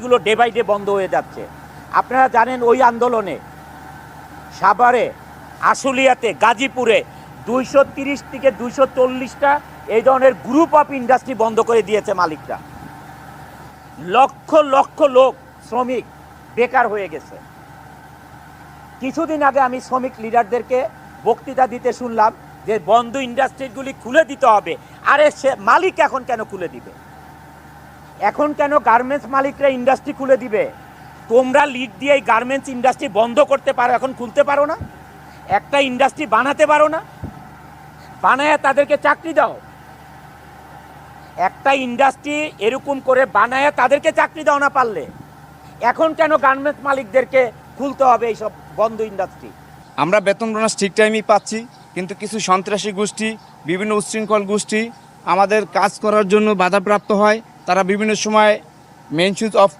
ইন্ডাস্ট্রিগুলো day by day বন্ধ হয়ে যাচ্ছে। আপনারা জানেন ওই আন্দোলনে সাভারে, আশুলিয়াতে, গাজীপুরে 230 থেকে 240টা এই ধরনের গ্রুপ অফ ইন্ডাস্ট্রি বন্ধ করে দিয়েছে মালিকরা। লক্ষ লক্ষ লোক, শ্রমিক বেকার হয়ে গেছে। কিছুদিন আগে আমি শ্রমিক লিডারদেরকে বক্তৃতা দিতে শুনলাম যে বন্ধ ইন্ডাস্ট্রিগুলি খুলে দিতে হবে। আরে সে মালিক এখন কেন খুলে দিবে? এখন কেন গার্মেন্টস মালিকরা ইন্ডাস্ট্রি খুলে দিবে? তোমরা লিড দিয়ে এই গার্মেন্টস ইন্ডাস্ট্রি বন্ধ করতে পারো, এখন খুলতে পারো না? একটা ইন্ডাস্ট্রি বানাতে পারো না? বানায় তাদেরকে চাকরি দাও। একটা ইন্ডাস্ট্রি এরকম করে বানায় তাদেরকে চাকরি দাও না পারলে। এখন কেন গার্মেন্টস মালিকদেরকে খুলতে হবে এইসব বন্ধ ইন্ডাস্ট্রি? আমরা বেতন বোনাস ঠিক টাইমই পাচ্ছি, কিন্তু কিছু সন্ত্রাসী গোষ্ঠী, বিভিন্ন উচ্ছৃঙ্খল গোষ্ঠী আমাদের কাজ করার জন্য বাধাপ্রাপ্ত হয়। তারা বিভিন্ন সময় মেইন সুইচ অফ